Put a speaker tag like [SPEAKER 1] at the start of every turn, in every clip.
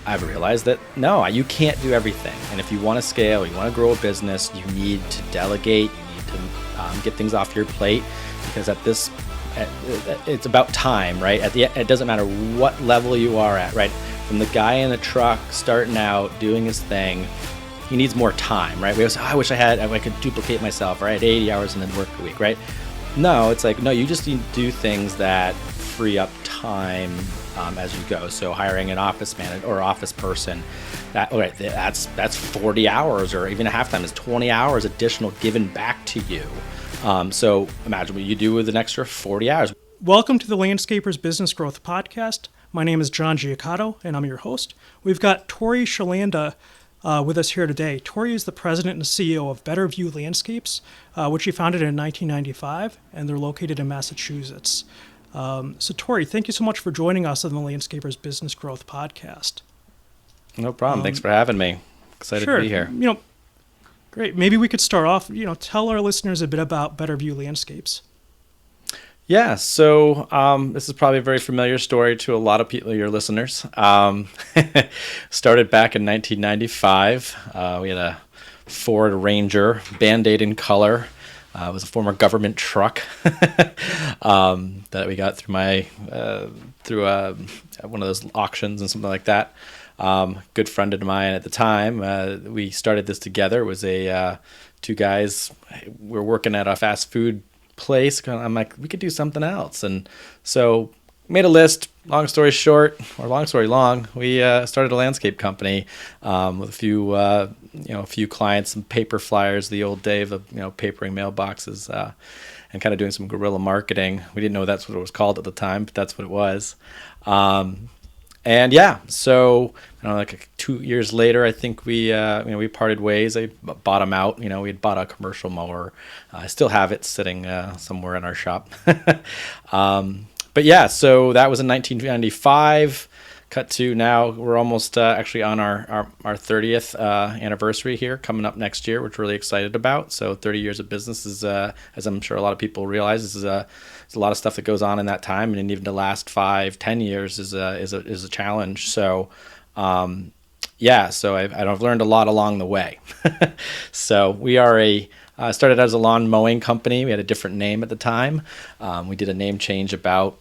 [SPEAKER 1] I've realized that no, you can't do everything. And if you want to scale, you want to grow a business, you need to delegate, you need to get things off your plate, because it's about time, right? It doesn't matter what level you are at, right? From the guy in the truck starting out doing his thing, he needs more time, right? We always say, I wish I could duplicate myself, right? 80 hours in a work week, right? No, it's like, no, you just need to do things that free up time as you go. So hiring an office manager or office person, that's 40 hours, or even a half time is 20 hours additional given back to you. So imagine what you do with an extra 40 hours.
[SPEAKER 2] Welcome to the Landscapers Business Growth Podcast. My name is John Giacotto, and I'm your host. We've got Tori Shalanda with us here today. Tori is the president and CEO of Better View Landscapes, which he founded in 1995, and they're located in Massachusetts. So Tori, thank you so much for joining us on the Landscapers Business Growth Podcast.
[SPEAKER 1] No problem. Thanks for having me. Excited to be here.
[SPEAKER 2] Great. Maybe we could start off, tell our listeners a bit about Better View Landscapes.
[SPEAKER 1] Yeah, so this is probably a very familiar story to a lot of people, your listeners. Started back in 1995. We had a Ford Ranger, Band-Aid in color. It was a former government truck that we got through one of those auctions and something like that. Good friend of mine at the time. We started this together. It was two guys. We were working at a fast food place. I'm like, we could do something else, and so made a list. Long story short, or long story long, we started a landscape company with a few clients, some paper flyers, the old day of papering mailboxes, and kind of doing some guerrilla marketing. We didn't know that's what it was called at the time, but that's what it was. And yeah, so like 2 years later, I think we parted ways. I bought him out. We had bought a commercial mower. I still have it sitting somewhere in our shop. But yeah, so that was in 1995. Cut to now, we're almost actually on our 30th anniversary here, coming up next year, which we're really excited about. So 30 years of business is, as I'm sure a lot of people realize, is a lot of stuff that goes on in that time, and even the last 5-10 years is a challenge. So so I've learned a lot along the way. So we are started as a lawn mowing company. We had a different name at the time. We did a name change about,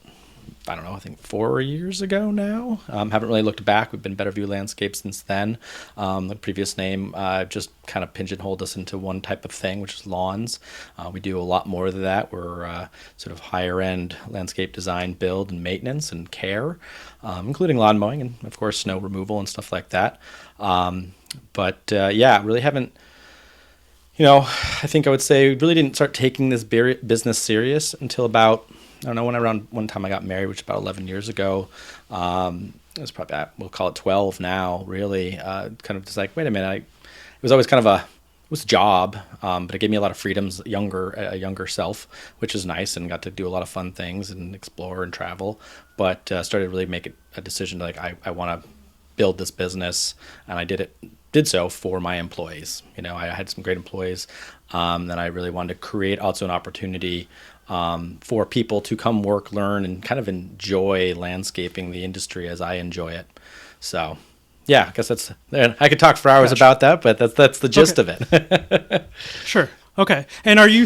[SPEAKER 1] I think 4 years ago now. Haven't really looked back. We've been Better View Landscape since then. The previous name just kind of pigeonholed us into one type of thing, which is lawns. We do a lot more than that. We're sort of higher end landscape design, build, and maintenance and care, including lawn mowing and of course snow removal and stuff like that. Really haven't. I think I would say we really didn't start taking this business serious until about, around one time I got married, which was about 11 years ago. It was probably, we'll call it 12 now, really. Kind of just like, wait a minute. It was always kind of it was a job, but it gave me a lot of freedoms, a younger self, which is nice, and got to do a lot of fun things and explore and travel. But started really making a decision to I want to build this business, and I did so for my employees. I had some great employees that I really wanted to create also an opportunity for people to come work, learn, and kind of enjoy landscaping the industry as I enjoy it. So, yeah, I guess I could talk for hours about that, but that's the gist of it.
[SPEAKER 2] Sure. Okay. And how are you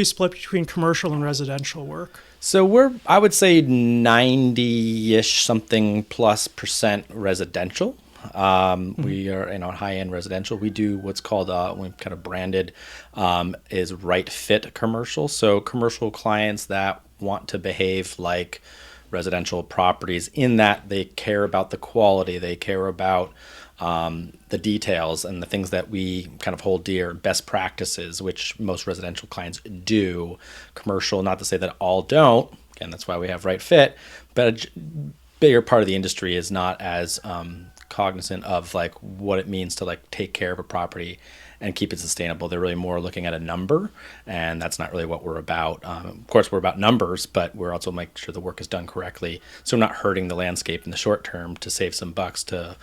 [SPEAKER 2] split between commercial and residential work?
[SPEAKER 1] So I would say 90-ish something plus % residential. We are high-end residential. We do what's called we've kind of branded is right fit commercial. So commercial clients that want to behave like residential properties, in that they care about the quality, they care about the details and the things that we kind of hold dear, best practices, which most residential clients do. Commercial, not to say that all don't. Again, that's why we have right fit. But a bigger part of the industry is not as cognizant of what it means to take care of a property and keep it sustainable. They're really more looking at a number, and that's not really what we're about. Of course, we're about numbers, but we're also making sure the work is done correctly, so we're not hurting the landscape in the short term to save some bucks to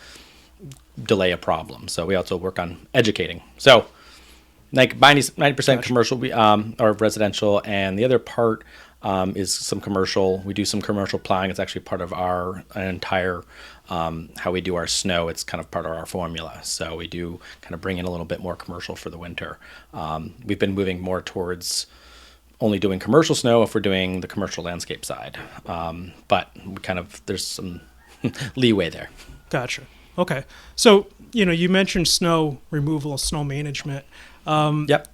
[SPEAKER 1] delay a problem. So we also work on educating. So 90% commercial or residential, and the other part is some commercial. We do some commercial plowing. It's actually part of our entire how we do our snow. It's kind of part of our formula. So we do kind of bring in a little bit more commercial for the winter. We've been moving more towards only doing commercial snow if we're doing the commercial landscape side. But we kind of there's some leeway there.
[SPEAKER 2] Gotcha. Okay. So, you mentioned snow removal, snow management.
[SPEAKER 1] Yep.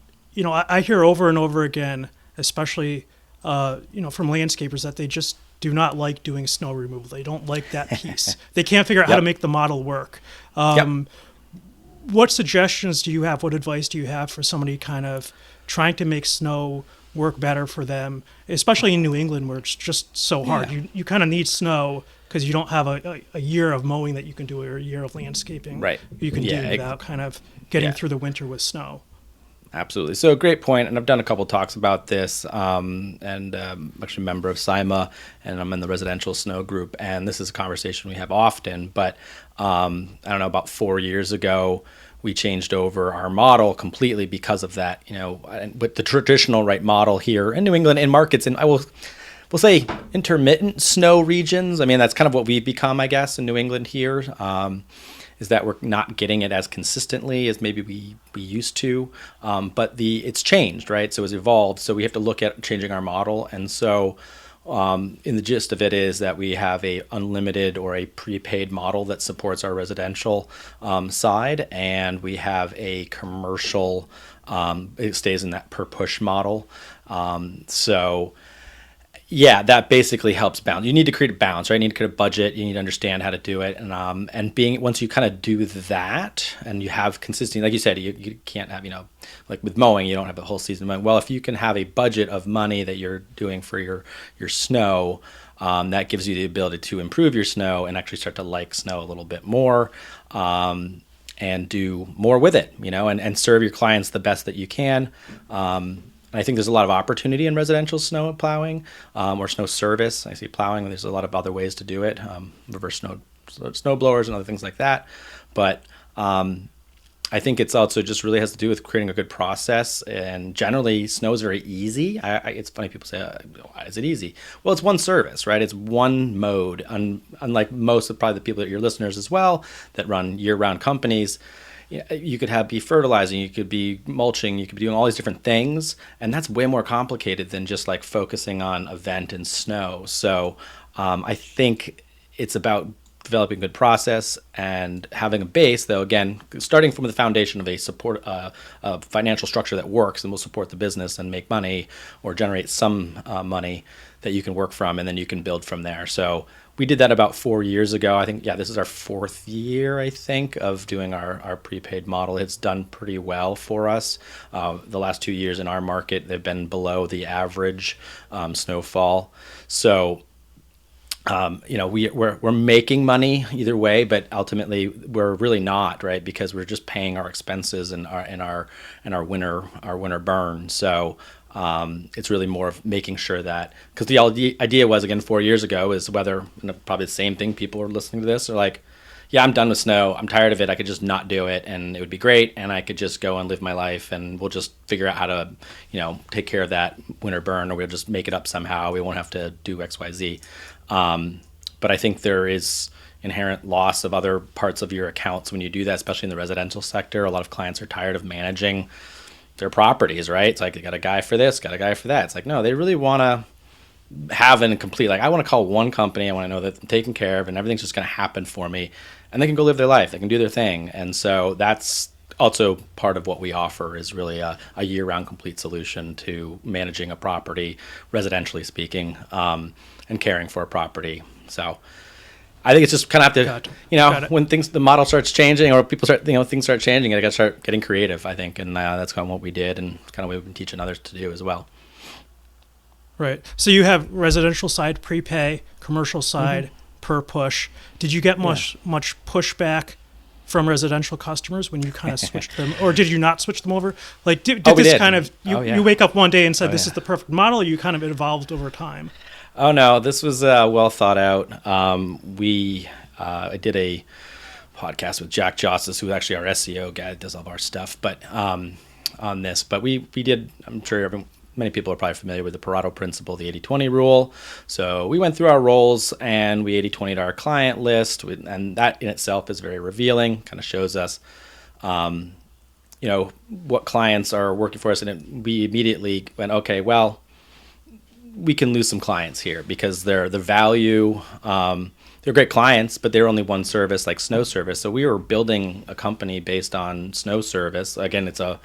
[SPEAKER 2] I hear over and over again, especially, from landscapers, that they just do not like doing snow removal. They don't like that piece. They can't figure out how to make the model work. What suggestions do you have? What advice do you have for somebody kind of trying to make snow work better for them, especially in New England where it's just so hard? You kind of need snow because you don't have a year of mowing that you can do, or a year of landscaping you can do without kind of getting through the winter with snow.
[SPEAKER 1] Absolutely. So great point. And I've done a couple talks about this, and I'm actually a member of SIMA, and I'm in the residential snow group. And this is a conversation we have often. But I don't know, about 4 years ago, we changed over our model completely because of that. With the traditional model here in New England, in markets, and we'll say intermittent snow regions. I mean, that's kind of what we've become, I guess, in New England here. Is that we're not getting it as consistently as maybe we used to, but it's changed, right? So it's evolved. So we have to look at changing our model, and so in the gist of it is that we have a unlimited or a prepaid model that supports our residential side, and we have a commercial. It stays in that per push model. Yeah, that basically helps balance. You need to create a balance, right? You need to create a budget. You need to understand how to do it, and once you kind of do that, and you have consistency, like you said, you can't have like with mowing, you don't have a whole season mowing. Well, if you can have a budget of money that you're doing for your snow, that gives you the ability to improve your snow and actually start to like snow a little bit more, and do more with it, and serve your clients the best that you can. I think there's a lot of opportunity in residential snow plowing, or snow service. I see plowing. There's a lot of other ways to do it, reverse snow blowers and other things like that. But I think it's also just really has to do with creating a good process. And generally, snow is very easy. It's funny, people say, why is it easy? Well, it's one service, right? It's one mode. Unlike most of probably the people that are your listeners as well that run year-round companies, you could be fertilizing, you could be mulching, you could be doing all these different things, and that's way more complicated than just like focusing on event and snow. So I think it's about developing a good process and having a base, though, again, starting from the foundation of a financial structure that works and will support the business and make money or generate some money that you can work from, and then you can build from there. So we did that about 4 years ago. I think, this is our 4th year, I think, of doing our prepaid model. It's done pretty well for us. The last 2 years in our market, they've been below the average snowfall. So, we're making money either way, but ultimately we're really not, right? Because we're just paying our expenses and our winter burn. So it's really more of making sure that, because the idea was, again, 4 years ago, is whether, probably the same thing, people are listening to this are like, yeah, I'm done with snow. I'm tired of it. I could just not do it, and it would be great, and I could just go and live my life, and we'll just figure out how to, take care of that winter burn, or we'll just make it up somehow. We won't have to do X, Y, Z. But I think there is inherent loss of other parts of your accounts when you do that, especially in the residential sector. A lot of clients are tired of managing their properties, right? It's like, they got a guy for this, got a guy for that. It's like, no, they really want to have a complete, I want to call one company. I want to know that I'm taken care of and everything's just going to happen for me, and they can go live their life. They can do their thing. And so that's also part of what we offer, is really a year-round complete solution to managing a property, residentially speaking, and caring for a property. So I think it's just kind of have to, when the model starts changing, or people start, things start changing, I got to start getting creative, I think. And that's kind of what we did, and kind of what we've been teaching others to do as well.
[SPEAKER 2] Right. So you have residential side prepay, commercial side per push. Did you get much pushback from residential customers when you kind of switched them, or did you not switch them over? Like, did this kind of, you wake up one day and said, this is the perfect model, or you kind of evolved over time?
[SPEAKER 1] Oh, no, this was well thought out. I did a podcast with Jack Jossis, who's actually our SEO guy that does all of our stuff, but on this. But we did, I'm sure many people are probably familiar with the Pareto principle, the 80-20 rule. So we went through our roles and we 80-20'd our client list, and that in itself is very revealing, kind of shows us what clients are working for us. And we immediately went, okay, well, we can lose some clients here because they're the value. They're great clients, but they're only one service, like snow service. So we were building a company based on snow service. Again, it's a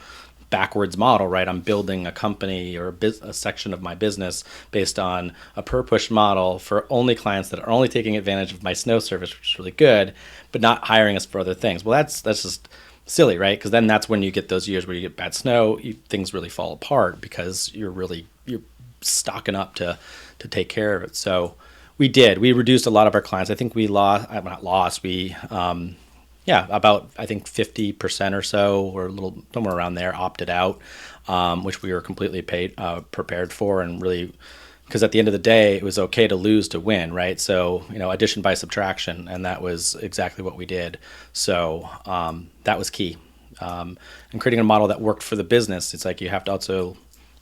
[SPEAKER 1] backwards model, right? I'm building a company or a section of my business based on a per push model for only clients that are only taking advantage of my snow service, which is really good, but not hiring us for other things. Well, that's just silly, right? Because then that's when you get those years where you get bad snow, things really fall apart because you're stocking up to take care of it. So we reduced a lot of our clients. I think we lost, not lost, we about I think 50% or so, or a little somewhere around there, opted out, which we were completely prepared for, and really, because at the end of the day, it was okay to lose to win, right? So addition by subtraction, and that was exactly what we did. So that was key, and creating a model that worked for the business. It's like you have to also,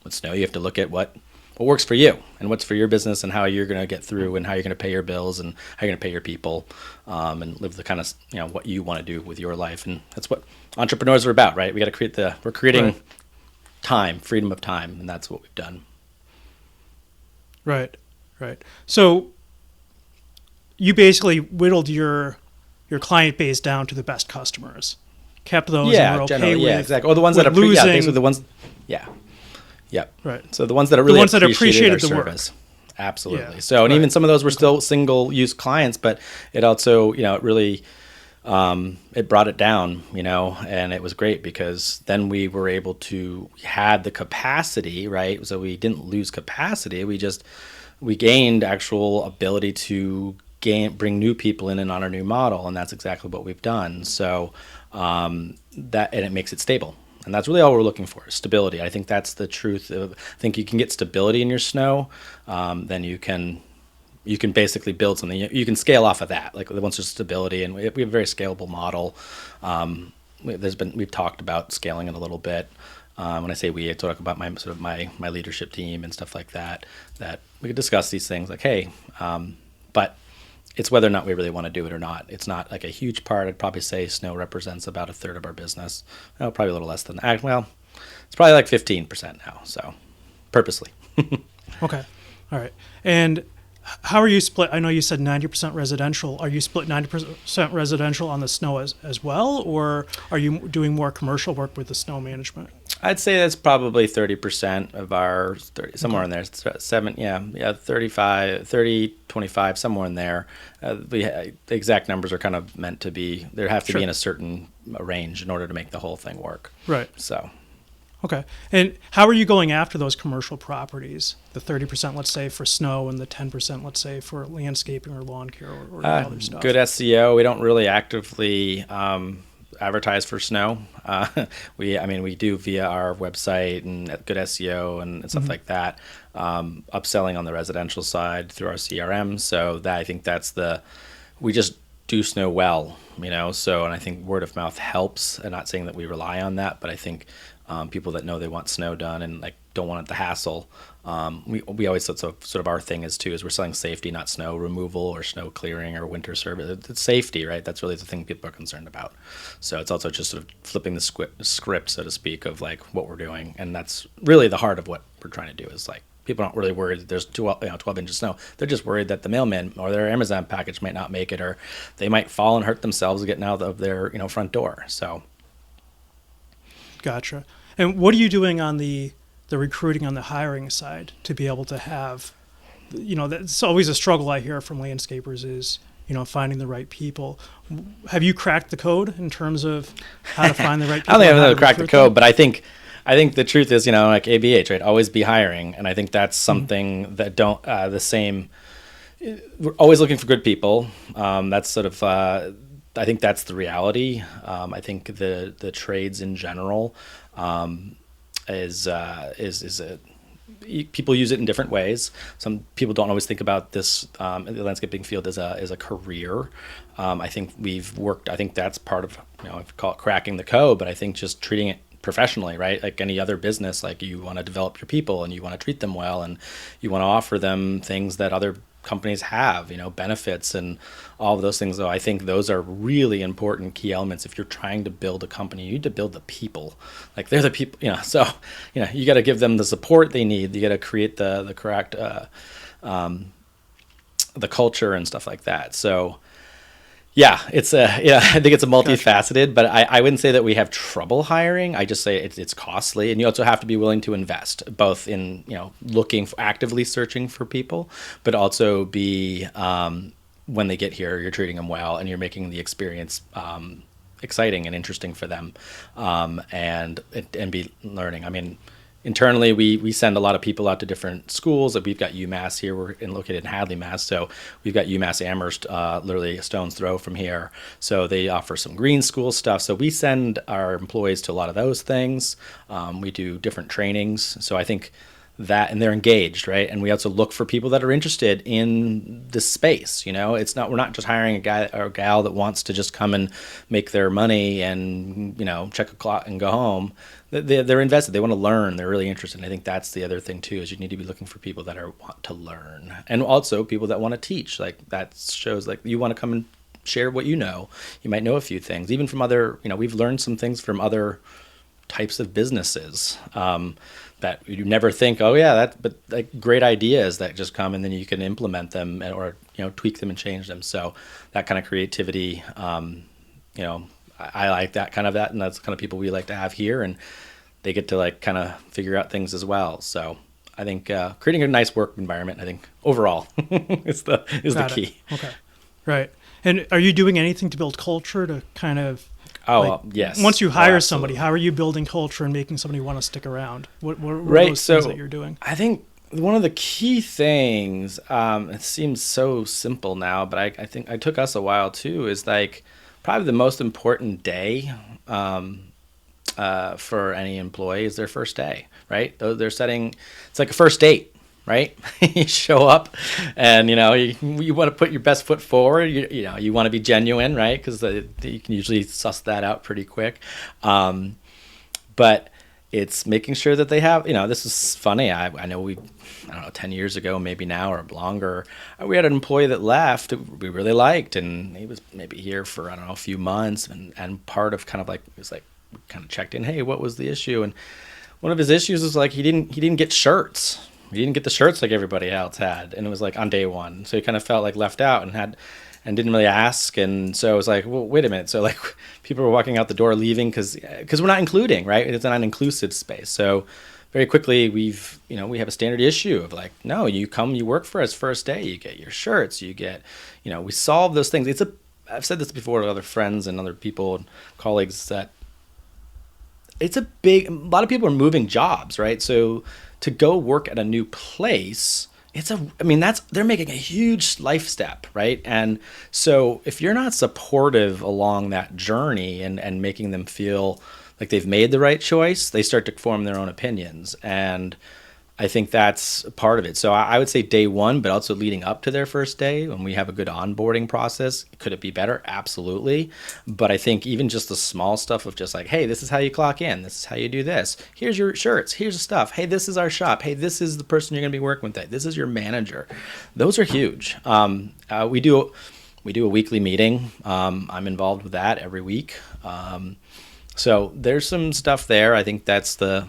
[SPEAKER 1] you have to look at what works for you and what's for your business and how you're going to get through and how you're going to pay your bills and how you're going to pay your people, and live the kind of, what you want to do with your life. And that's what entrepreneurs are about, right? We're creating
[SPEAKER 2] Right.
[SPEAKER 1] time, freedom of time. And that's what we've done.
[SPEAKER 2] Right. So you basically whittled your client base down to the best customers, kept those and were okay
[SPEAKER 1] generally,
[SPEAKER 2] with,
[SPEAKER 1] exactly. Or the ones that
[SPEAKER 2] losing.
[SPEAKER 1] basically the ones, Yep.
[SPEAKER 2] Right.
[SPEAKER 1] So the ones that are really
[SPEAKER 2] ones that
[SPEAKER 1] appreciated our
[SPEAKER 2] the work.
[SPEAKER 1] service. Absolutely.
[SPEAKER 2] Yeah.
[SPEAKER 1] So, and
[SPEAKER 2] Right.
[SPEAKER 1] even some of those were still single use clients, but it also, it really, it brought it down, and it was great because then we were able to, we had the capacity, right? So we didn't lose capacity. We gained actual ability to bring new people in and on our new model. And that's exactly what we've done. So, and it makes it stable. And that's really all we're looking for, stability. I think that's the truth. I think you can get stability in your snow, then you can basically build something. You can scale off of that. Like once there's stability, and we have a very scalable model. We've talked about scaling it a little bit. When I say I talk about my leadership team and stuff like that. That we could discuss these things. Like, hey, but it's whether or not we really want to do it or not. It's not like a huge part. I'd probably say snow represents about a third of our business. Probably a little less than that. Well, it's probably like 15% now. So purposely.
[SPEAKER 2] Okay. All right. And how are you split? I know you said 90% residential. Are you split 90% residential on the snow as well, or are you doing more commercial work with the snow management?
[SPEAKER 1] I'd say that's probably 30% of our, somewhere in there, 35, 30, 25, somewhere in there. The exact numbers are kind of meant to be, there have to be in a certain range in order to make the whole thing work.
[SPEAKER 2] Right.
[SPEAKER 1] So.
[SPEAKER 2] Okay. And how are you going after those commercial properties? The 30%, let's say, for snow, and the 10%, let's say, for landscaping or lawn care or other stuff?
[SPEAKER 1] Good SEO. We don't really actively advertise for snow. We do via our website and good SEO and stuff like that. Upselling on the residential side through our CRM. So that, I think we just do snow well, so, and I think word of mouth helps. I'm not saying that we rely on that, but I think people that know they want snow done and like don't want the hassle. We always, sort of our thing is we're selling safety, not snow removal or snow clearing or winter service. It's safety, right? That's really the thing people are concerned about. So it's also just sort of flipping the script, so to speak, of like what we're doing. And that's really the heart of what we're trying to do, is like, people aren't really worried that there's 12 inches of snow. They're just worried that the mailman or their Amazon package might not make it, or they might fall and hurt themselves getting out of their front door. So.
[SPEAKER 2] Gotcha. And what are you doing on the recruiting, on the hiring side, to be able to have, that's always a struggle I hear from landscapers is, finding the right people. Have you cracked the code in terms of how to find the right people?
[SPEAKER 1] I don't think I've cracked the code, but I think the truth is, like ABH, right? Always be hiring. And I think that's something that we're always looking for good people. That's sort of, I think that's the reality. I think the trades in general, people use it in different ways. Some people don't always think about this, the landscaping field as a career. I think I think that's part of, I call it cracking the code, but I think just treating it professionally, right? Like any other business, like you want to develop your people and you want to treat them well and you want to offer them things that other companies have, benefits and all of those things. Though I think those are really important key elements. If you're trying to build a company, you need to build the people. Like they're the people, so, you got to give them the support they need. You got to create the correct, the culture and stuff like that. So yeah, I think it's a multifaceted, but I wouldn't say that we have trouble hiring. I just say it's costly, and you also have to be willing to invest both in, looking actively searching for people, but also be, when they get here, you're treating them well and you're making the experience, exciting and interesting for them, and be learning. I mean, internally, we send a lot of people out to different schools. We've got UMass here. We're located in Hadley, Mass. So we've got UMass Amherst, literally a stone's throw from here. So they offer some green school stuff. So we send our employees to a lot of those things. We do different trainings. So I think that, and they're engaged, right? And we also look for people that are interested in this space. We're not just hiring a guy or a gal that wants to just come and make their money and, check a clock and go home. They're invested. They want to learn. They're really interested. And I think that's the other thing too, is you need to be looking for people that want to learn, and also people that want to teach. Like that shows like you want to come and share what you know. You might know a few things, even from other. We've learned some things from other types of businesses, that you never think, oh yeah, but like great ideas that just come and then you can implement them or tweak them and change them. So that kind of creativity, I like that, and that's the kind of people we like to have here, and they get to like kind of figure out things as well. So I think creating a nice work environment, I think overall is the key.
[SPEAKER 2] Okay, right. And are you doing anything to build culture to kind of?
[SPEAKER 1] Yes.
[SPEAKER 2] Once you hire somebody, how are you building culture and making somebody want to stick around? What are those things that you're doing?
[SPEAKER 1] I think one of the key things, it seems so simple now, but I think it took us a while too, is like probably the most important day for any employee is their first day, right? They're setting, it's like a first date, right? You show up and, you want to put your best foot forward. You want to be genuine, right? Because you can usually suss that out pretty quick. But it's making sure that they have, this is funny. I know I don't know, 10 years ago, maybe now or longer, we had an employee that left we really liked, and he was maybe here for, I don't know, a few months. And part of kind of like, it was like, we kind of checked in, hey, what was the issue? And one of his issues was like, he didn't get shirts. He didn't get the shirts like everybody else had. And it was like on day one. So he kind of felt like left out and didn't really ask. And so it was like, well, wait a minute. So like people were walking out the door leaving because we're not including, right? It's not an inclusive space. So very quickly we have a standard issue of like, no, you come, you work for us first day, you get your shirts, you get, we solve those things. I've said this before to other friends and other people and colleagues that a lot of people are moving jobs, right? So to go work at a new place, they're making a huge life step, right? And so if you're not supportive along that journey and making them feel like they've made the right choice, they start to form their own opinions. And I think that's part of it. So I would say day one, but also leading up to their first day, when we have a good onboarding process. Could it be better? Absolutely. But I think even just the small stuff of just like, hey, this is how you clock in. This is how you do this. Here's your shirts. Here's the stuff. Hey, this is our shop. Hey, this is the person you're going to be working with. This is your manager. Those are huge. We do a weekly meeting. I'm involved with that every week. So there's some stuff there. I think that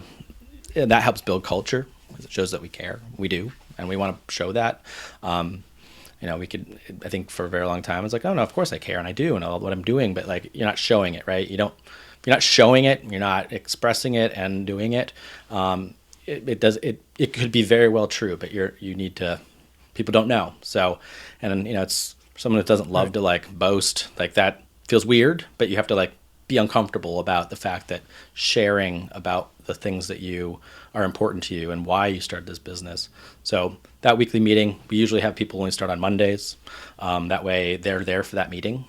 [SPEAKER 1] helps build culture. It shows that we care. We do, and we want to show that. I think for a very long time, it's like, oh no, of course I care and I do and all what I'm doing, but like you're not showing it, right? If you're not showing it, you're not expressing it and doing it. It could be very well true, but you need to. People don't know. So, and it's someone that doesn't love to like boast, like that feels weird, but you have to like be uncomfortable about the fact that sharing about the things that are important to you and why you started this business. So that weekly meeting, we usually have people only start on Mondays. That way they're there for that meeting.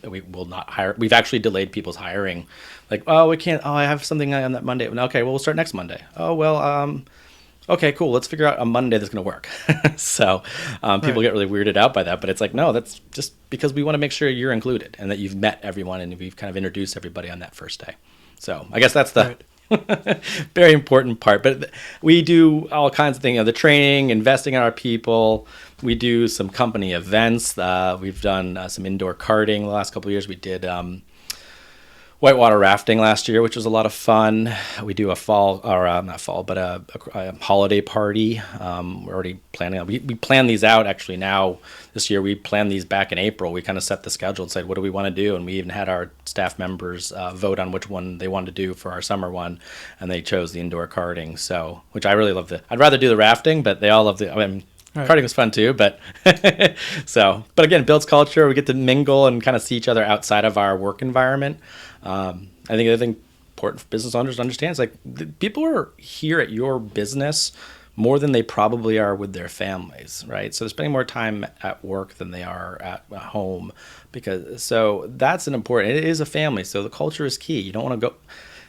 [SPEAKER 1] We will not hire. We've actually delayed people's hiring. Like, oh, we can't. Oh, I have something on that Monday. Okay, well, we'll start next Monday. Oh, well, okay, cool, let's figure out a Monday that's going to work. So people
[SPEAKER 2] Right.
[SPEAKER 1] get really weirded out by that, but it's like, no, that's just because we want to make sure you're included and that you've met everyone and we've kind of introduced everybody on that first day. So I guess that's the
[SPEAKER 2] Right.
[SPEAKER 1] very important part. But we do all kinds of things, the training, investing in our people. We do some company events. We've done some indoor karting the last couple of years. We did whitewater rafting last year, which was a lot of fun. We do a fall, or not fall, but a holiday party. We're already planning. We plan these out actually now this year. We planned these back in April. We kind of set the schedule and said, what do we want to do? And we even had our staff members vote on which one they wanted to do for our summer one, and they chose the indoor karting. So, which I really love. I'd rather do the rafting, but they all love the. I mean,
[SPEAKER 2] Right.
[SPEAKER 1] karting was fun too, but but again, it builds culture. We get to mingle and kind of see each other outside of our work environment. I think the other thing important for business owners to understand is like people are here at your business more than they probably are with their families, right? So they're spending more time at work than they are at home, because so that's an important. It is a family, so the culture is key. You don't want to go.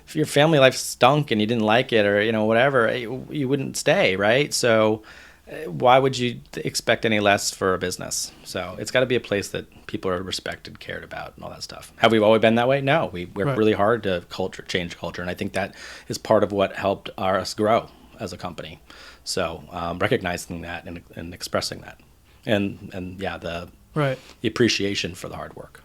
[SPEAKER 1] If your family life stunk and you didn't like it, or whatever, you wouldn't stay, right? So why would you expect any less for a business? So it's got to be a place that people are respected, cared about, and all that stuff. Have we always been that way? No, we work
[SPEAKER 2] Right.
[SPEAKER 1] really hard to change culture, and I think that is part of what helped us grow as a company. So recognizing that and expressing that, and yeah,
[SPEAKER 2] Right.
[SPEAKER 1] the appreciation for the hard work.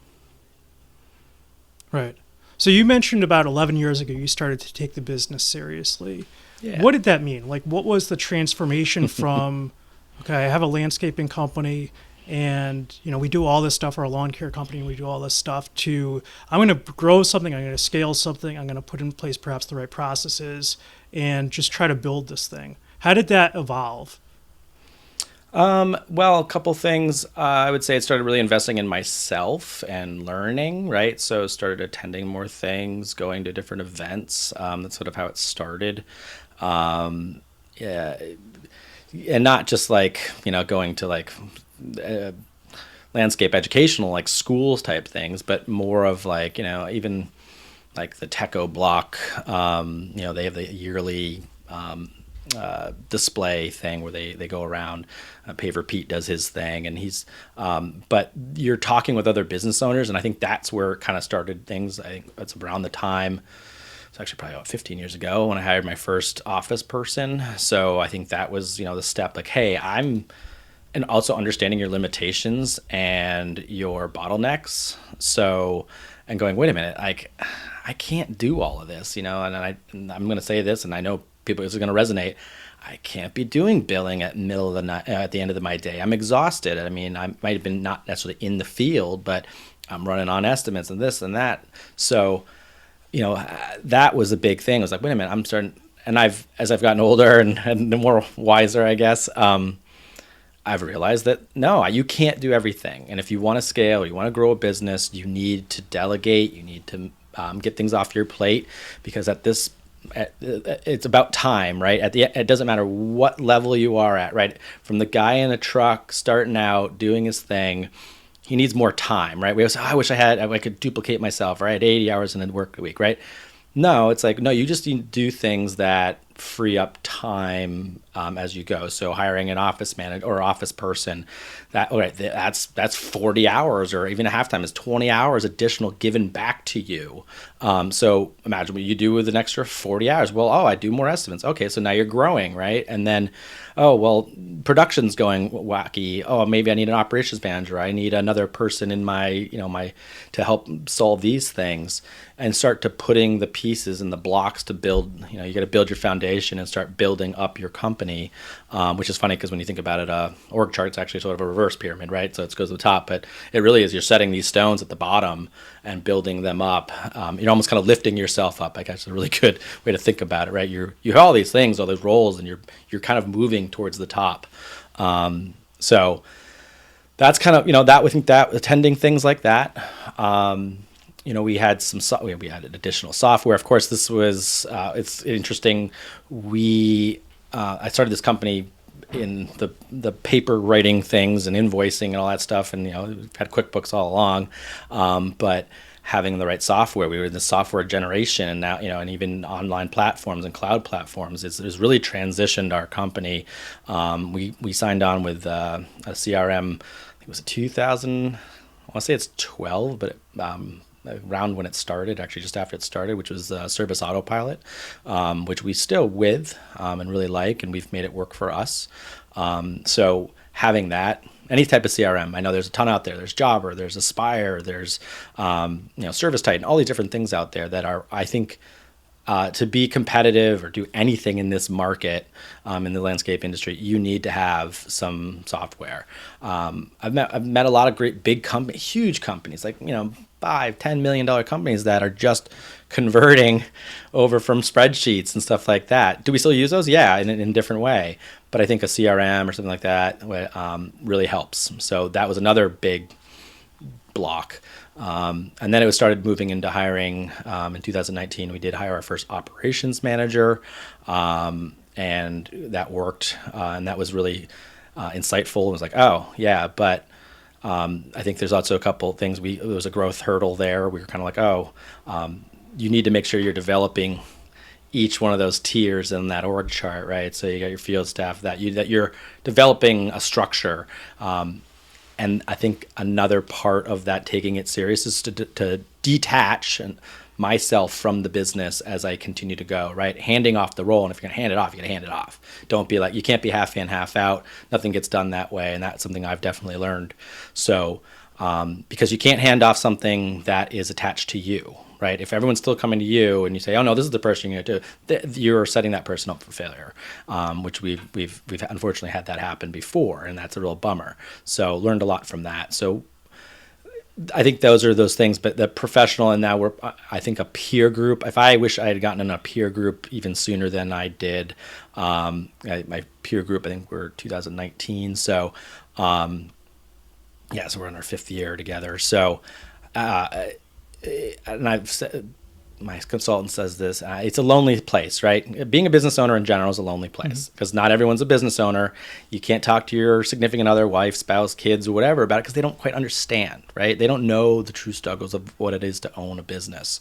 [SPEAKER 2] Right. So you mentioned about 11 years ago you started to take the business seriously.
[SPEAKER 1] Yeah.
[SPEAKER 2] What did that mean? Like, what was the transformation from, okay, I have a landscaping company and, we do all this stuff, or a lawn care company, and we do all this stuff, to I'm going to grow something, I'm going to scale something, I'm going to put in place perhaps the right processes and just try to build this thing. How did that evolve?
[SPEAKER 1] Well, a couple things. I would say it started really investing in myself and learning, right? So started attending more things, going to different events. That's sort of how it started. Yeah, and not just like going to like uh, landscape educational like schools type things, but more of like even like the Techo block. They have the yearly display thing where they go around. Paver Pete does his thing, and he's but you're talking with other business owners, and I think that's where it kind of started things. I think that's around the time. It's actually probably about 15 years ago when I hired my first office person. So I think that was the step, like, hey, and also understanding your limitations and your bottlenecks. So, and going, wait a minute, like I can't do all of this, and I'm going to say this, and I know people, this is going to resonate. I can't be doing billing at middle of the night, at the end of my day. I'm exhausted. I mean, I might have been not necessarily in the field, but I'm running on estimates and this and that. So, that was a big thing. I was like, wait a minute, I'm starting, and as I've gotten older and more wiser, I guess, I've realized that no, you can't do everything. And if you want to scale, you want to grow a business, you need to delegate, you need to get things off your plate, because it's about time, right? It doesn't matter what level you are at, right? From the guy in a truck starting out doing his thing, he needs more time, right? We always say, I wish I could duplicate myself, right? 80 hours in a work week, right? No, it's like, no, you just need to do things that free up time as you go. So hiring an office manager or office person, that's 40 hours, or even a half time is 20 hours additional given back to you. So imagine what you do with an extra 40 hours. Well, I do more estimates. Okay, so now you're growing, right? And then, production's going wacky. Oh, maybe I need an operations manager. I need another person in my to help solve these things, and start to putting the pieces and the blocks to build. You got to build your foundation and start building up your company, which is funny because when you think about it, org chart's actually sort of a reverse pyramid, right? So it goes to the top, but it really is, you're setting these stones at the bottom and building them up. You're almost kind of lifting yourself up. I guess is a really good way to think about it, right? You have all these things, all those roles, and you're kind of moving towards the top. So that's kind of that. We think that attending things like that. We had we had additional software. Of course, this was it's interesting. I started this company in the paper writing things and invoicing and all that stuff, and we've had QuickBooks all along, but having the right software. We were in the software generation, and now, and even online platforms and cloud platforms. It's really transitioned our company. We signed on with a CRM. I think it was 2000. I want to say it's 12, but around when it started, actually just after it started, which was Service Autopilot, which we still with and really like, and we've made it work for us. So having that, any type of CRM, I know there's a ton out there. There's Jobber, there's Aspire, there's Service Titan, all these different things out there that are, I think, to be competitive or do anything in this market, in the landscape industry, you need to have some software. I've met a lot of great big companies, huge companies, like $5-10 million companies that are just converting over from spreadsheets and stuff like that. Do we still use those? Yeah, in a different way. But I think a CRM or something like that really helps. So that was another big block. And then it was started moving into hiring. In 2019, we did hire our first operations manager, and that worked. And that was really insightful. It was like, oh, yeah, but I think there's also a couple things. There was a growth hurdle there. We were kind of like, oh, you need to make sure you're developing each one of those tiers in that org chart, right? So you got your field staff, that you're developing a structure. And I think another part of that, taking it serious, is to detach myself from the business as I continue to go, right? Handing off the role. And if you're going to hand it off, you got to hand it off. Don't be like, you can't be half in, half out. Nothing gets done that way. And that's something I've definitely learned. So, because you can't hand off something that is attached to you, right? If everyone's still coming to you and you say, oh no, this is the person you're going to do, you're setting that person up for failure, which we've unfortunately had that happen before, and that's a real bummer. So learned a lot from that. So I think those are those things, but the professional, and now I think a peer group. I wish I had gotten in a peer group even sooner than I did. My peer group, I think we're 2019. So, so we're in our 5th year together. So, and I've said, my consultant says this, it's a lonely place, right? Being a business owner in general is a lonely place because not everyone's a business owner. You can't talk to your significant other, wife, spouse, kids, or whatever about it because they don't quite understand, right? They don't know the true struggles of what it is to own a business.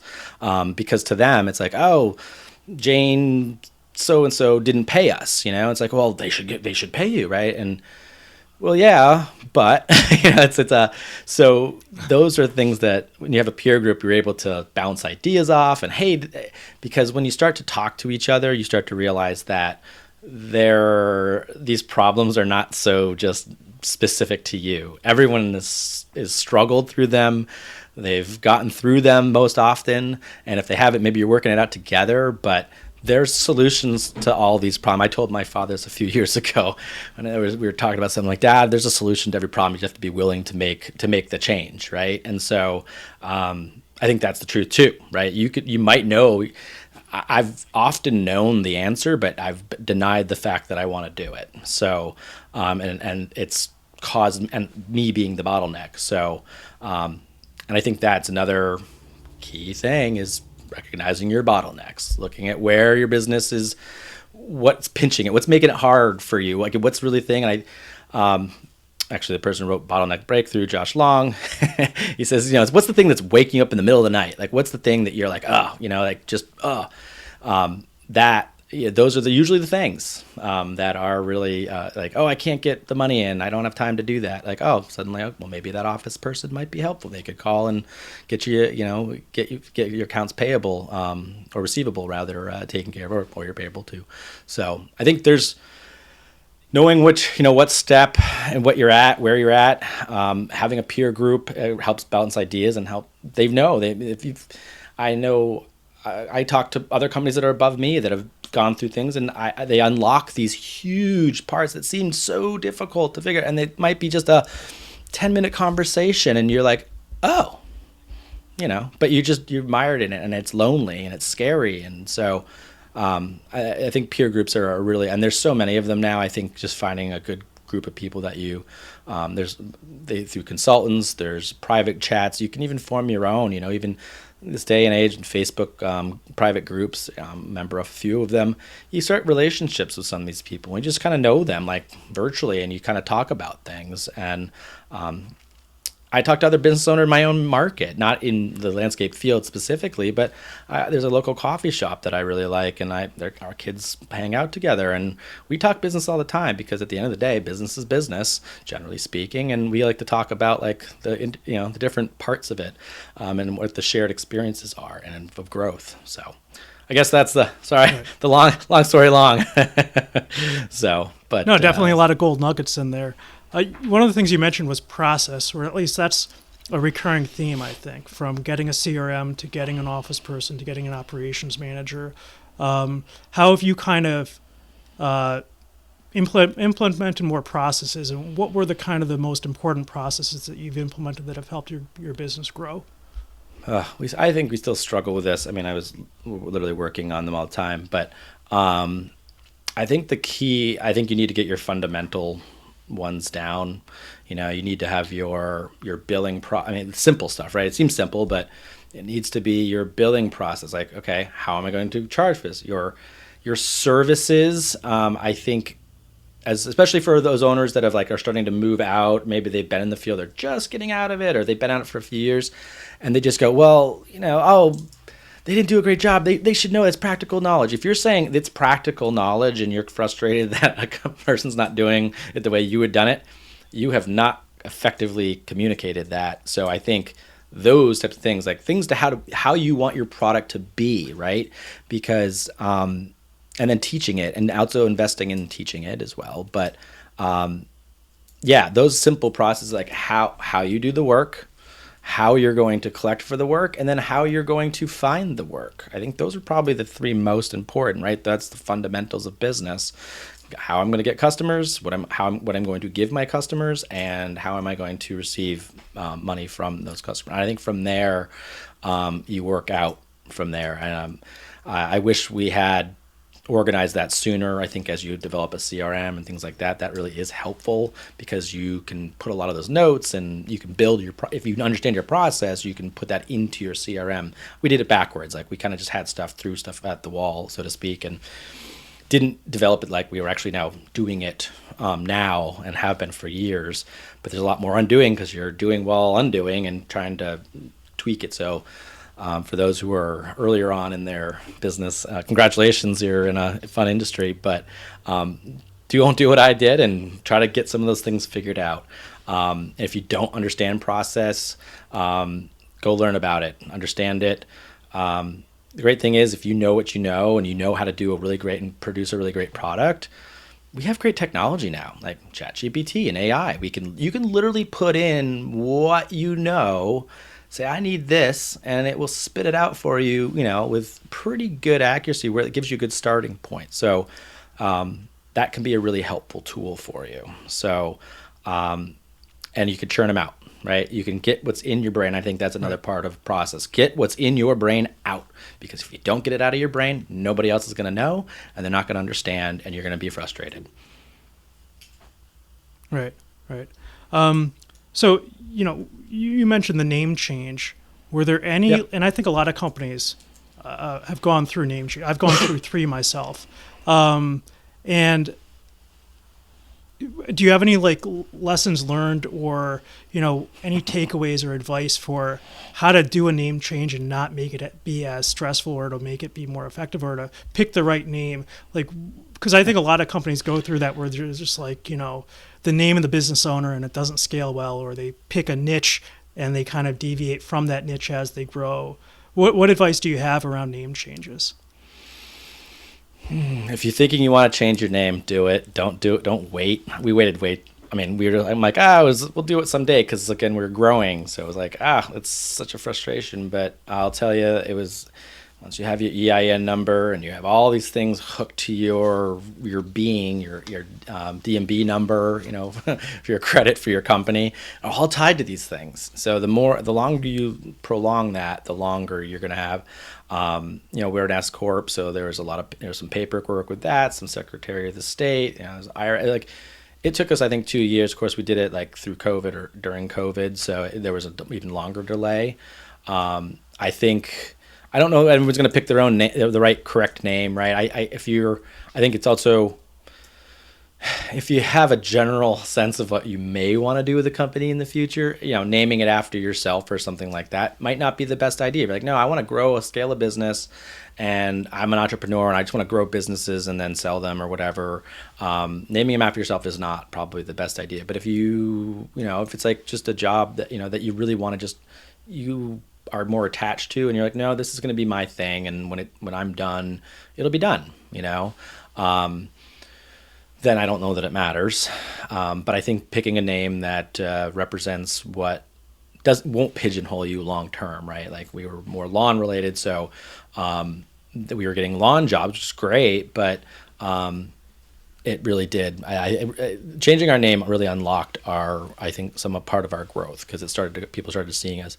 [SPEAKER 1] Because to them, it's like, oh, Jane so-and-so didn't pay us, It's like, well, they should pay you, right? And well, yeah, but so those are things that when you have a peer group, you're able to bounce ideas off, and because when you start to talk to each other, you start to realize that these problems are not so just specific to you. Everyone is struggled through them. They've gotten through them most often, and if they haven't, maybe you're working it out together, but there's solutions to all these problems. I told my father this a few years ago, and we were talking about something like, Dad, there's a solution to every problem. You just have to be willing to make the change, right? And so I think that's the truth too, right? You might know. I've often known the answer, but I've denied the fact that I want to do it. So and it's caused and me being the bottleneck. So and I think that's another key thing is recognizing your bottlenecks, looking at where your business is, what's pinching it, what's making it hard for you, like what's really the thing. And actually the person who wrote Bottleneck Breakthrough, Josh Long, he says, what's the thing that's waking up in the middle of the night? Like, what's the thing that you're like, those are usually the things that are really like, oh, I can't get the money in. I don't have time to do that. Like, oh, suddenly, well, maybe that office person might be helpful. They could call and get you, get your accounts payable or receivable rather taken care of, or your payable too. So I think there's knowing what step and what you're at, where you're at. Having a peer group helps bounce ideas and help. I talk to other companies that are above me that have gone through things, and they unlock these huge parts that seem so difficult to figure, and it might be just a 10-minute conversation, and you're like, oh, but you're mired in it, and it's lonely and it's scary, and so I think peer groups are really, and there's so many of them now. I think just finding a good group of people that you through consultants, there's private chats, you can even form your own, even this day and age in Facebook private groups, member of a few of them, you start relationships with some of these people. And you just kind of know them like virtually, and you kind of talk about things. And I talk to other business owners in my own market, not in the landscape field specifically, but there's a local coffee shop that I really like, and our kids hang out together, and we talk business all the time because at the end of the day, business is business, generally speaking, and we like to talk about like the different parts of it, and what the shared experiences are and of growth. So, I guess that's the long story long. So, but
[SPEAKER 2] No, definitely a lot of gold nuggets in there. One of the things you mentioned was process, or at least that's a recurring theme, I think, from getting a CRM to getting an office person to getting an operations manager. How have you kind of implemented more processes, and what were the most important processes that you've implemented that have helped your business grow?
[SPEAKER 1] I think we still struggle with this. I mean, I was literally working on them all the time, but I think I think you need to get your fundamental ones down. You need to have your billing I mean, simple stuff, right? It seems simple, but it needs to be your billing process. Like, okay, how am I going to charge for this? Your services, I think, especially for those owners that are starting to move out, maybe they've been in the field, they're just getting out of it, or they've been out for a few years, and they just go, well, they didn't do a great job. They should know it's practical knowledge. If you're saying it's practical knowledge and you're frustrated that a person's not doing it the way you had done it, you have not effectively communicated that. So I think those types of things, like things to how you want your product to be, right? Because and then teaching it, and also investing in teaching it as well. But those simple processes, like how you do the work, how you're going to collect for the work, and then how you're going to find the work. I think those are probably the three most important, right? That's the fundamentals of business. How I'm going to get customers, what I'm going to give my customers, and how am I going to receive money from those customers. And I think from there, you work out from there. And I wish we had organize that sooner. I think as you develop a CRM and things like that, that really is helpful because you can put a lot of those notes and you can build if you understand your process, you can put that into your CRM. We did it backwards. Like we kind of just had threw stuff at the wall, so to speak, and didn't develop it like we were actually now doing it now and have been for years. But there's a lot more undoing because you're doing while undoing and trying to tweak it. So for those who are earlier on in their business, congratulations, you're in a fun industry, but don't do what I did and try to get some of those things figured out. If you don't understand process, go learn about it, understand it. The great thing is if you know what you know and you know how to do a really great and produce a really great product, we have great technology now, like ChatGPT and AI. You can literally put in what you know, say, I need this, and it will spit it out for you, with pretty good accuracy where it gives you a good starting point. So that can be a really helpful tool for you. So, and you can churn them out, right? You can get what's in your brain. I think that's another part of process. Get what's in your brain out, because if you don't get it out of your brain, nobody else is going to know, and they're not going to understand, and you're going to be frustrated.
[SPEAKER 2] Right. So, you mentioned the name change. Were there any,
[SPEAKER 1] Yep.
[SPEAKER 2] and I think a lot of companies have gone through name change. I've gone through 3 myself. And do you have any lessons learned or, any takeaways or advice for how to do a name change and not make it be as stressful, or to make it be more effective, or to pick the right name? Because I think a lot of companies go through that where they're just the name of the business owner and it doesn't scale well, or they pick a niche and they kind of deviate from that niche as they grow. What advice do you have around name changes?
[SPEAKER 1] If you're thinking you want to change your name, do it. Don't do it. Don't wait. We waited. I mean, I'm like, we'll do it someday, because again, we're growing. So it was like, it's such a frustration. But I'll tell you, it was, once you have your EIN number and you have all these things hooked to your being, your DMB number, for your credit for your company, are all tied to these things. So the longer you prolong that, the longer you're going to have. We're an S corp, so there's some paperwork with that, some Secretary of the State, it took us, I think, 2 years. Of course, we did it through COVID or during COVID, so there was an even longer delay. I think, I don't know, everyone's going to pick their own name, the right correct name, right? I think it's also, if you have a general sense of what you may want to do with the company in the future, naming it after yourself or something like that might not be the best idea. Be like, no, I want to grow a scale of business, and I'm an entrepreneur, and I just want to grow businesses and then sell them or whatever. Naming them after yourself is not probably the best idea. But if if it's like just a job that that you really want to you are more attached to, and you're like, no, this is going to be my thing, and when I'm done, it'll be done. Then I don't know that it matters. But I think picking a name that represents what won't pigeonhole you long term, right? Like we were more lawn related, so we were getting lawn jobs, which is great, but it really did. Changing our name really unlocked I think, some part of our growth, because people started seeing us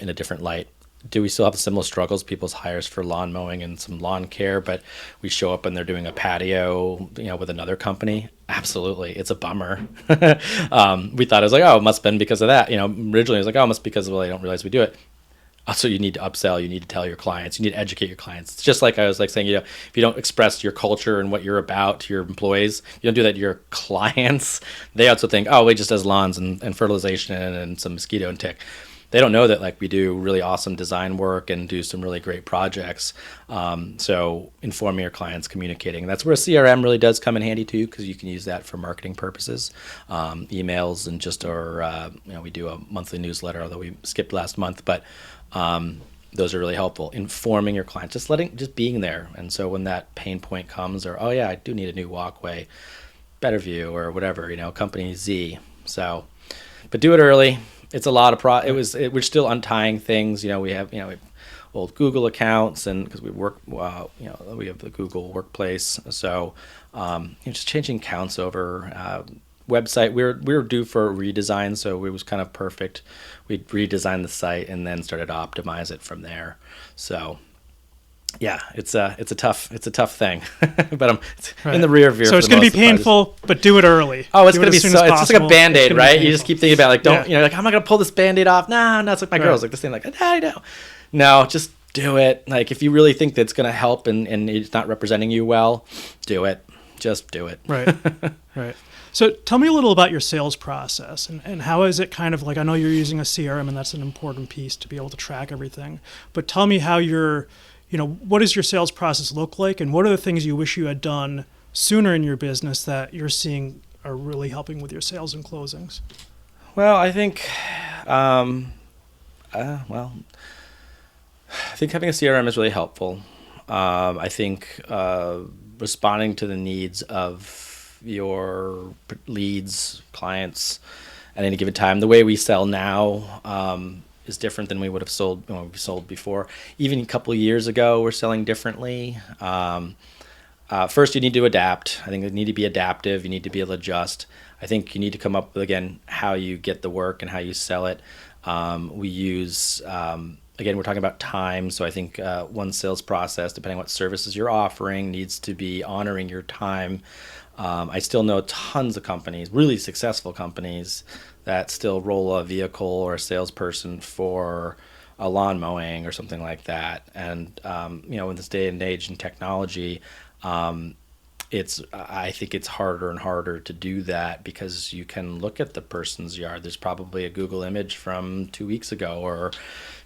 [SPEAKER 1] in a different light. Do we still have similar struggles? People's hires for lawn mowing and some lawn care, but we show up and they're doing a patio, with another company. Absolutely, it's a bummer. We thought it was like, oh, it must have been because of that. Originally it was like, oh, it must be because they don't realize we do it. Also, you need to upsell. You need to tell your clients. You need to educate your clients. It's just like I was saying, if you don't express your culture and what you're about to your employees, you don't do that to your clients. They also think, oh, he just does lawns and fertilization and some mosquito and tick. They don't know that we do really awesome design work and do some really great projects. So informing your clients, communicating. That's where CRM really does come in handy too, because you can use that for marketing purposes. Emails and just we do a monthly newsletter, although we skipped last month, but those are really helpful. Informing your clients, just being there. And so when that pain point comes, or, oh yeah, I do need a new walkway, better view or whatever, company Z. So, but do it early. It's a lot of we're still untying things. We have old Google accounts, and because we work, we have the Google Workplace. So just changing accounts over. Website, we were due for a redesign, so it was kind of perfect. We redesigned the site and then started to optimize it from there. So yeah, it's a tough thing, but it's
[SPEAKER 2] Right.
[SPEAKER 1] in the rear view.
[SPEAKER 2] So it's going to be painful, but do it early.
[SPEAKER 1] Oh, it's
[SPEAKER 2] Do
[SPEAKER 1] going to be
[SPEAKER 2] as soon
[SPEAKER 1] so.
[SPEAKER 2] as
[SPEAKER 1] It's just like a
[SPEAKER 2] possible.
[SPEAKER 1] Band-Aid,
[SPEAKER 2] It's gonna be
[SPEAKER 1] right? You just
[SPEAKER 2] painful.
[SPEAKER 1] keep thinking about
[SPEAKER 2] Yeah.
[SPEAKER 1] like, how am I going to pull this Band-Aid off? No, it's like my girls, like this thing, like, I know. No, just do it. Like if you really think that's going to help and it's not representing you well, do it. Just do it.
[SPEAKER 2] Right. Right. So tell me a little about your sales process and how is it kind of like, I know you're using a CRM and that's an important piece to be able to track everything, but tell me how what does your sales process look like, and what are the things you wish you had done sooner in your business that you're seeing are really helping with your sales and closings?
[SPEAKER 1] Well, I think, I think having a CRM is really helpful. I think responding to the needs of your leads, clients at any given time. The way we sell now is different than we would have sold when we sold before. Even a couple of years ago, we're selling differently. First, you need to adapt. I think you need to be adaptive. You need to be able to adjust. I think you need to come up with, again, how you get the work and how you sell it. We use, again, we're talking about time. So I think one sales process, depending on what services you're offering, needs to be honoring your time. I still know tons of companies, really successful companies, that still roll a vehicle or a salesperson for a lawn mowing or something like that. And, in this day and age in technology, I think it's harder and harder to do that, because you can look at the person's yard. There's probably a Google image from 2 weeks ago, or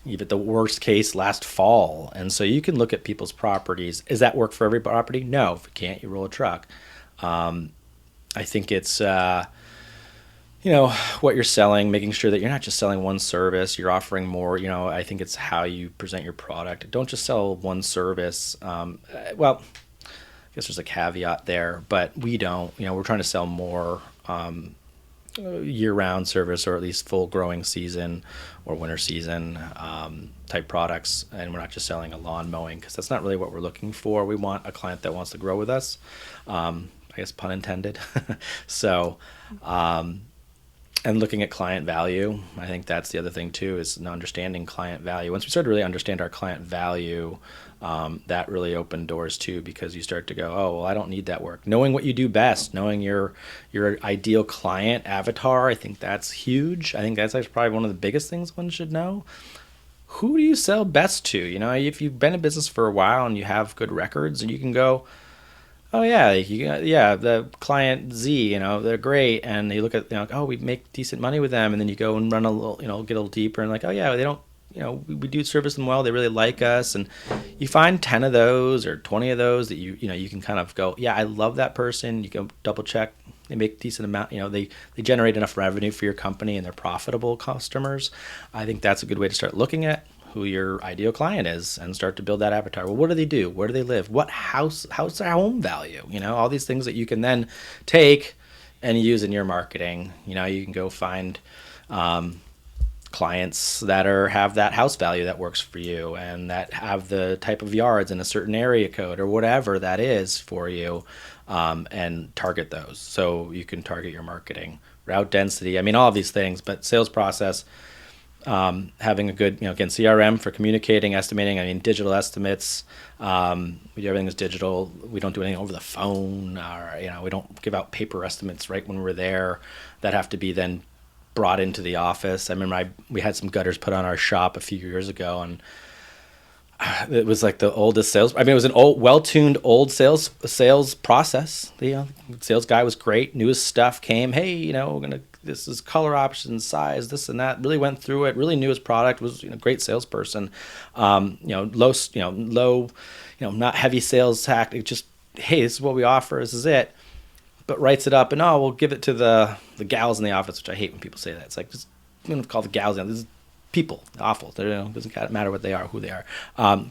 [SPEAKER 1] even the worst case last fall. And so you can look at people's properties. Does that work for every property? No. If you can't, you roll a truck. I think it's, what you're selling, making sure that you're not just selling one service, you're offering more. I think it's how you present your product. Don't just sell one service. Well, I guess there's a caveat there, but we don't. We're trying to sell more year-round service, or at least full growing season or winter season type products, and we're not just selling a lawn mowing, because that's not really what we're looking for. We want a client that wants to grow with us. I guess pun intended. So, and looking at client value, I think that's the other thing too, is understanding client value. Once we start to really understand our client value, that really opened doors too, because you start to go, oh, well, I don't need that work. Knowing what you do best, knowing your ideal client avatar, I think that's huge. I think that's actually probably one of the biggest things one should know. Who do you sell best to? If you've been in business for a while and you have good records, and you can go, oh yeah, yeah, the client Z, they're great, and you look at, oh, we make decent money with them, and then you go and run a little, get a little deeper, and like, oh yeah, they don't, we do service them well, they really like us, and you find 10 of those or 20 of those that you can kind of go, yeah, I love that person. You go double check, they make decent amount, they generate enough revenue for your company and they're profitable customers. I think that's a good way to start looking at who your ideal client is and start to build that avatar. Well, what do they do? Where do they live? How's their home value? All these things that you can then take and use in your marketing. You can go find clients that have that house value that works for you and that have the type of yards in a certain area code or whatever that is for you, and target those. So you can target your marketing, route density. I mean, all of these things, but sales process, having a good, again, CRM for communicating, estimating. I mean, digital estimates. We do everything is digital. We don't do anything over the phone, or we don't give out paper estimates right when we're there. That have to be then brought into the office. I remember we had some gutters put on our shop a few years ago, and it was like the oldest sales. I mean, it was an well-tuned old sales process. The sales guy was great, knew his stuff. Came, hey, this is color options, size, this and that. Really went through it. Really knew his product. Was great salesperson. Low, not heavy sales tactic. Just, hey, this is what we offer. This is it. But writes it up and, we'll give it to the gals in the office, which I hate when people say that. It's like, just call the gals. This is people, awful. It doesn't matter what they are, who they are.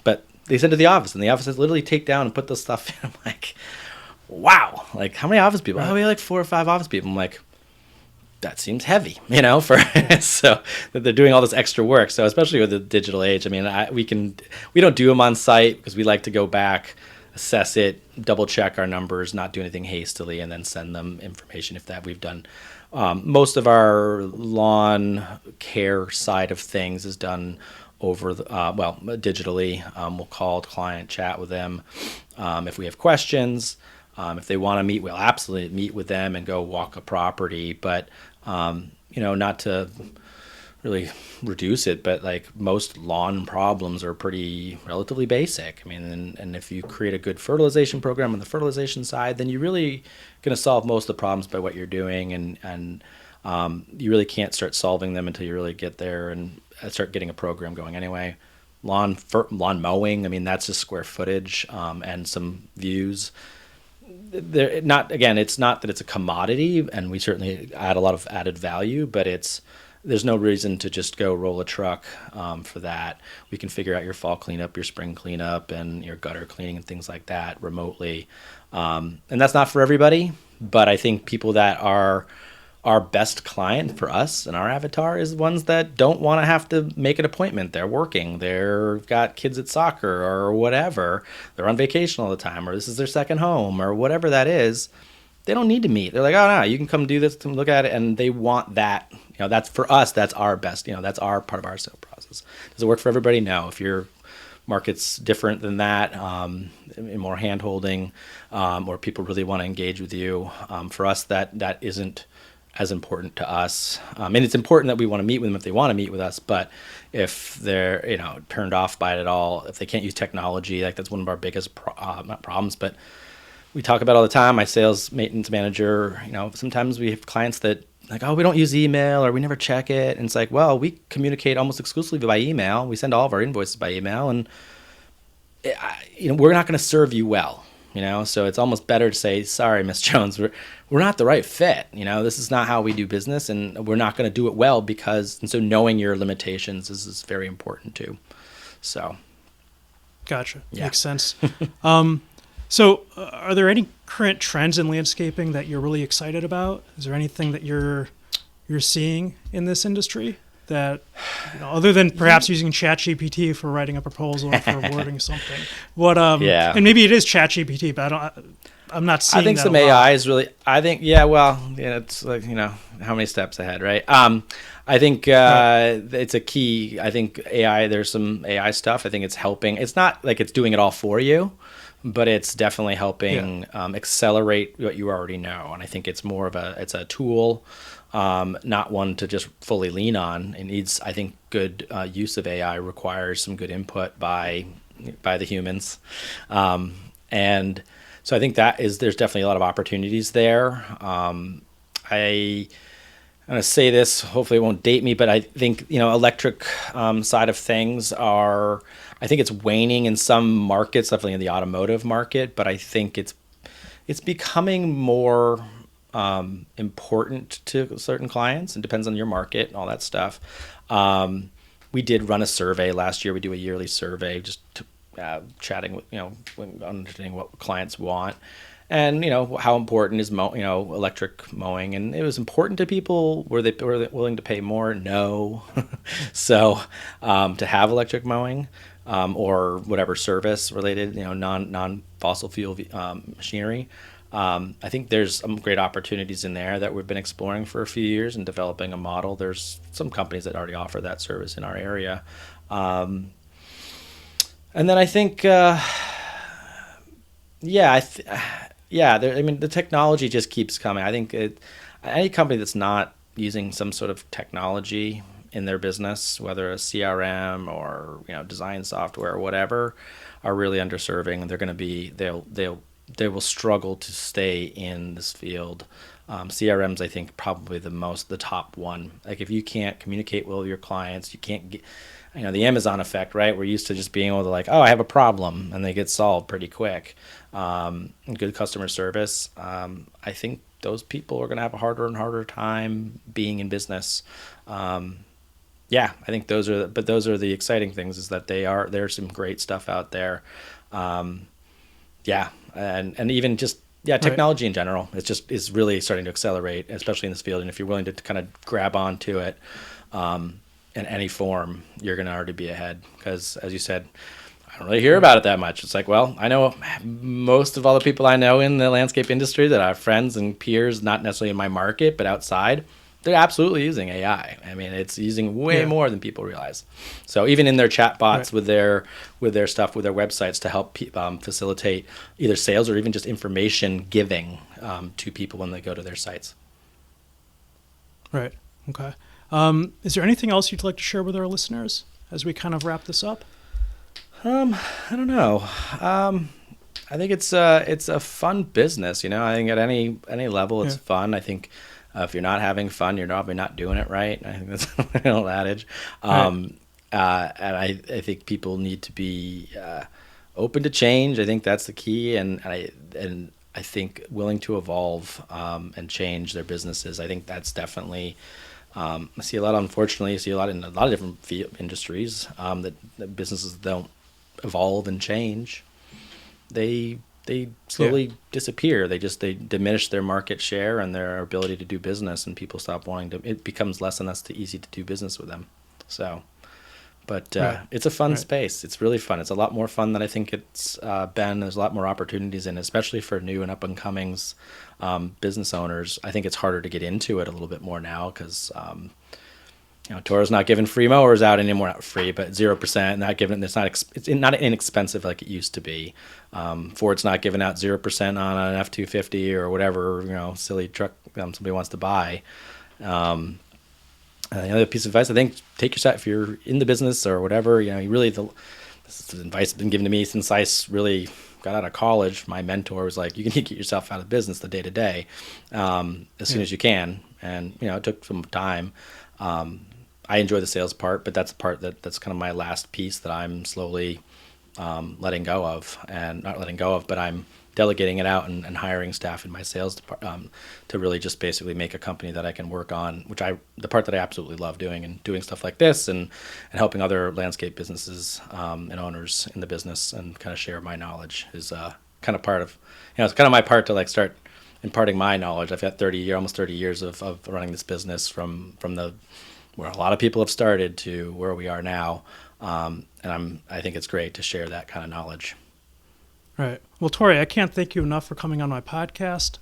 [SPEAKER 1] But they send to the office, and the offices literally take down and put this stuff in. I'm like, wow. Like, how many office people? Oh, we have like 4 or 5 office people. I'm like, that seems heavy, for so that they're doing all this extra work. So especially with the digital age, I mean, we don't do them on site because we like to go back, assess it, double check our numbers, not do anything hastily, and then send them information if that we've done. Most of our lawn care side of things is done over digitally. We'll call the client, chat with them. If we have questions, if they want to meet, we'll absolutely meet with them and go walk a property. But not to really reduce it, but like most lawn problems are pretty relatively basic. I mean, and if you create a good fertilization program on the fertilization side, then you're really going to solve most of the problems by what you're doing, and you really can't start solving them until you really get there and start getting a program going anyway. Lawn mowing, I mean, that's just square footage and some views. It's not that it's a commodity, and we certainly add a lot of added value, but there's no reason to just go roll a truck for that. We can figure out your fall cleanup, your spring cleanup, and your gutter cleaning and things like that remotely. And that's not for everybody, but I think people that are our best client for us and our avatar is ones that don't want to have to make an appointment. They're working, they've got kids at soccer or whatever. They're on vacation all the time, or this is their second home or whatever that is. They don't need to meet. They're like, oh no, you can come do this, come look at it, and they want that. That's for us. That's our best. That's our part of our sales process. Does it work for everybody? No. If your market's different than that, more hand holding, or people really want to engage with you, for us that isn't as important to us. And it's important that we want to meet with them if they want to meet with us. But if they're turned off by it at all, if they can't use technology, like that's one of our biggest not problems, but we talk about all the time. My sales maintenance manager, sometimes we have clients that like, oh, we don't use email or we never check it. And it's like, well, we communicate almost exclusively by email. We send all of our invoices by email, and we're not going to serve you well. So it's almost better to say, sorry, Miss Jones, we're not the right fit. This is not how we do business, and we're not going to do it well and so knowing your limitations is very important too. So.
[SPEAKER 2] Gotcha.
[SPEAKER 1] Yeah.
[SPEAKER 2] Makes sense. So are there any current trends in landscaping that you're really excited about? Is there anything that you're seeing in this industry that, other than perhaps using ChatGPT for writing a proposal or for wording something?
[SPEAKER 1] Yeah.
[SPEAKER 2] And maybe it is ChatGPT, but I'm not seeing.
[SPEAKER 1] I think
[SPEAKER 2] that
[SPEAKER 1] some AI is really. I think it's like how many steps ahead, right? I think it's a key. I think AI. There's some AI stuff. I think it's helping. It's not like it's doing it all for you, but it's definitely helping accelerate what you already know. And I think it's more of it's a tool, not one to just fully lean on. It needs, I think, good use of AI requires some good input by the humans. And So I think there's definitely a lot of opportunities there. I'm going to say this, hopefully it won't date me, but I think, electric side of things I think it's waning in some markets, definitely in the automotive market, but I think it's becoming more important to certain clients. It depends on your market and all that stuff. We did run a survey last year. We do a yearly survey just to, chatting with, understanding what clients want. And how important is electric mowing, and it was important to people. Were they willing to pay more? No. So to have electric mowing or whatever service related, non fossil fuel machinery, I think there's some great opportunities in there that we've been exploring for a few years and developing a model. There's some companies that already offer that service in our area, and then I think. Yeah, the technology just keeps coming. I think any company that's not using some sort of technology in their business, whether a CRM or design software or whatever, are really underserving, and they will struggle to stay in this field. CRM's, I think, probably the top one. Like if you can't communicate well with your clients, you can't get, the Amazon effect, right? We're used to just being able to I have a problem, and they get solved pretty quick. Good customer service. I think those people are going to have a harder and harder time being in business. I think those are the exciting things, is that there's some great stuff out there. And even just technology in general, is really starting to accelerate, especially in this field. And if you're willing to kind of grab onto it in any form, you're going to already be ahead. Because as you said, I don't really hear about it that much. It's I know most of all the people I know in the landscape industry that are friends and peers, not necessarily in my market, but outside, they're absolutely using AI. I mean, it's using way more than people realize. So even in their chat bots with their stuff, with their websites, to help facilitate either sales or even just information giving to people when they go to their sites.
[SPEAKER 2] Right. Okay. Is there anything else you'd like to share with our listeners as we kind of wrap this up?
[SPEAKER 1] I don't know. I think it's a fun business. I think at any level it's fun. I think if you're not having fun, you're probably not doing it right. I think that's an old adage. And I think people need to be open to change. I think that's the key, and I think willing to evolve and change their businesses. I think that's definitely. I see a lot. Unfortunately, I see a lot in a lot of different industries that businesses don't evolve and change. They slowly disappear. They diminish their market share and their ability to do business, and people stop wanting to. It becomes less and less easy to do business with them. So, but it's a fun space. It's really fun. It's a lot more fun than I think it's been. There's a lot more opportunities in it, especially for new and up and comings business owners. I think it's harder to get into it a little bit more now because. Toro's not giving free mowers out anymore. Not free, but 0%. Not giving. It's not inexpensive like it used to be. Ford's not giving out 0% on an F-250 or whatever silly truck somebody wants to buy. The other piece of advice, I think, take your shot if you're in the business or whatever. This advice has been given to me since I really got out of college. My mentor was like, "You can get yourself out of business the day to day, as soon as you can." And it took some time. I enjoy the sales part, but that's the part that's kind of my last piece that I'm slowly letting go of, and not letting go of, but I'm delegating it out and hiring staff in my sales department to really just basically make a company that I can work on, the part that I absolutely love doing, and doing stuff like this and helping other landscape businesses and owners in the business and kind of share my knowledge is kind of part of, it's kind of my part to start imparting my knowledge. I've got almost 30 years of running this business from where a lot of people have started to where we are now. And I think it's great to share that kind of knowledge.
[SPEAKER 2] Right. Well, Tori, I can't thank you enough for coming on my podcast.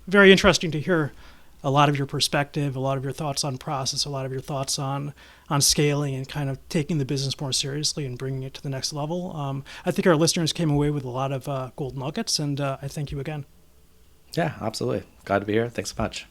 [SPEAKER 2] Very interesting to hear a lot of your perspective, a lot of your thoughts on process, a lot of your thoughts on scaling and kind of taking the business more seriously and bringing it to the next level. I think our listeners came away with a lot of gold nuggets, and I thank you again.
[SPEAKER 1] Yeah, absolutely. Glad to be here. Thanks so much.